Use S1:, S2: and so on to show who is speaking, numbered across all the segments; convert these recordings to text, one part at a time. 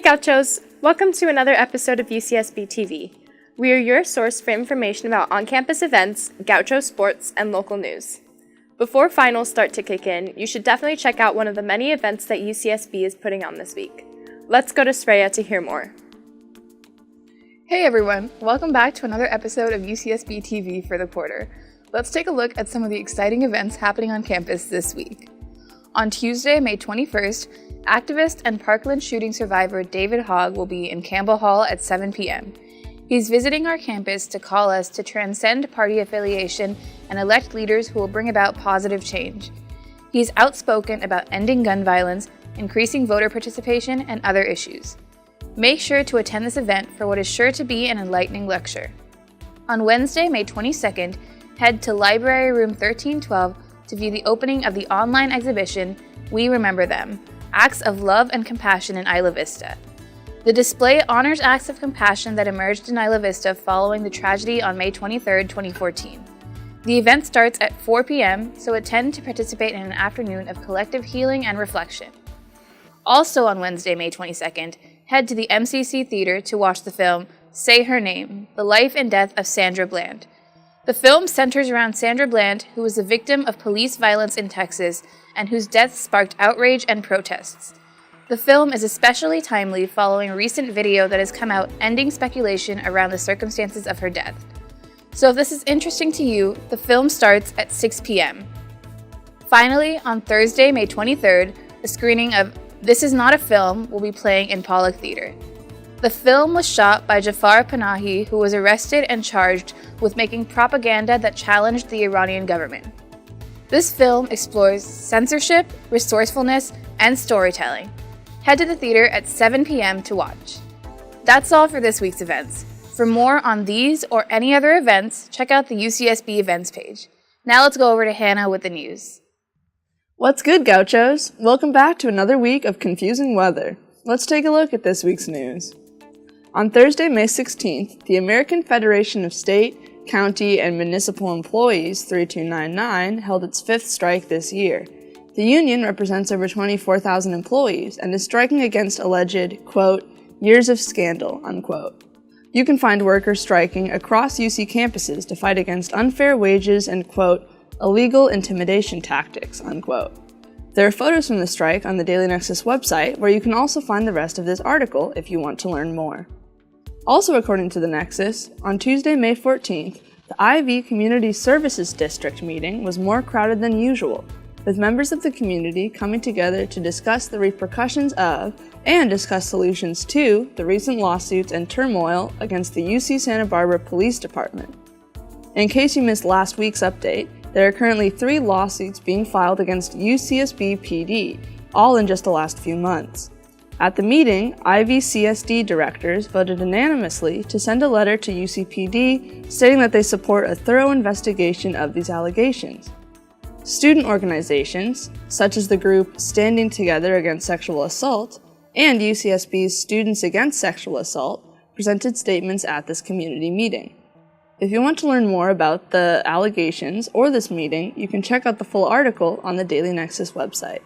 S1: Gauchos! Welcome to another episode of UCSB TV. We are your source for information about on-campus events, Gaucho sports, and local news. Before finals start to kick in, you should definitely check out one of the many events that UCSB is putting on this week. Let's go to Sreya to hear more.
S2: Hey everyone, welcome back to another episode of UCSB TV for the Porter. Let's take a look at some of the exciting events happening on campus this week. On Tuesday, May 21st, activist and Parkland shooting survivor David Hogg will be in Campbell Hall at 7 p.m. He's visiting our campus to call us to transcend party affiliation and elect leaders who will bring about positive change. He's outspoken about ending gun violence, increasing voter participation, and other issues. Make sure to attend this event for what is sure to be an enlightening lecture. On Wednesday, May 22nd, head to Library Room 1312 to view the opening of the online exhibition, We Remember Them, Acts of Love and Compassion in Isla Vista. The display honors acts of compassion that emerged in Isla Vista following the tragedy on May 23, 2014. The event starts at 4 p.m., so attend to participate in an afternoon of collective healing and reflection. Also on Wednesday, May 22nd, head to the MCC Theater to watch the film Say Her Name, The Life and Death of Sandra Bland. The film centers around Sandra Bland, who was a victim of police violence in Texas and whose death sparked outrage and protests. The film is especially timely following a recent video that has come out ending speculation around the circumstances of her death. So if this is interesting to you, the film starts at 6 p.m. Finally, on Thursday, May 23rd, a screening of This Is Not a Film will be playing in Pollock Theater. The film was shot by Jafar Panahi, who was arrested and charged with making propaganda that challenged the Iranian government. This film explores censorship, resourcefulness, and storytelling. Head to the theater at 7 p.m. to watch. That's all for this week's events. For more on these or any other events, check out the UCSB events page. Now let's go over to Hannah with the news.
S3: What's good, Gauchos? Welcome back to another week of confusing weather. Let's take a look at this week's news. On Thursday, May 16th, the American Federation of State, County, and Municipal Employees 3299 held its fifth strike this year. The union represents over 24,000 employees and is striking against alleged, quote, years of scandal, unquote. You can find workers striking across UC campuses to fight against unfair wages and, quote, illegal intimidation tactics, unquote. There are photos from the strike on the Daily Nexus website, where you can also find the rest of this article if you want to learn more. Also according to the Nexus, on Tuesday, May 14th, the IV Community Services District meeting was more crowded than usual, with members of the community coming together to discuss the repercussions of and discuss solutions to the recent lawsuits and turmoil against the UC Santa Barbara Police Department. In case you missed last week's update, there are currently 3 lawsuits being filed against UCSB PD, all in just the last few months. At the meeting, IVCSD directors voted unanimously to send a letter to UCPD stating that they support a thorough investigation of these allegations. Student organizations, such as the group Standing Together Against Sexual Assault and UCSB's Students Against Sexual Assault, presented statements at this community meeting. If you want to learn more about the allegations or this meeting, you can check out the full article on the Daily Nexus website.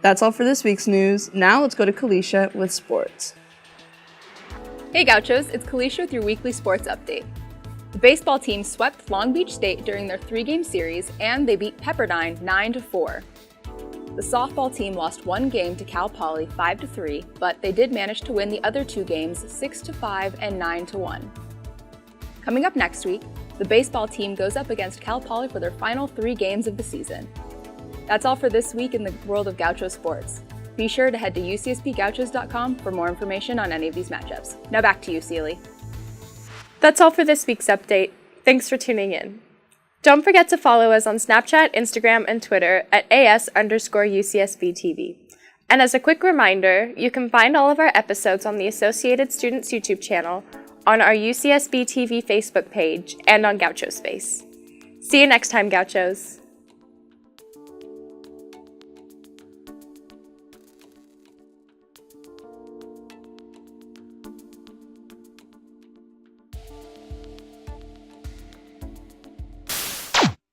S3: That's all for this week's news. Now let's go to Kalisha with sports.
S4: Hey Gauchos, it's Kalisha with your weekly sports update. The baseball team swept Long Beach State during their 3-game series, and they beat Pepperdine 9-4. The softball team lost 1 game to Cal Poly 5-3, but they did manage to win the other 2 games 6-5 and 9-1. Coming up next week, the baseball team goes up against Cal Poly for their final 3 games of the season. That's all for this week in the world of Gaucho sports. Be sure to head to ucsbgauchos.com for more information on any of these matchups. Now back to you, Seely.
S1: That's all for this week's update. Thanks for tuning in. Don't forget to follow us on Snapchat, Instagram, and Twitter at AS_UCSB TV. And as a quick reminder, you can find all of our episodes on the Associated Students YouTube channel, on our UCSB TV Facebook page, and on Gaucho Space. See you next time, Gauchos.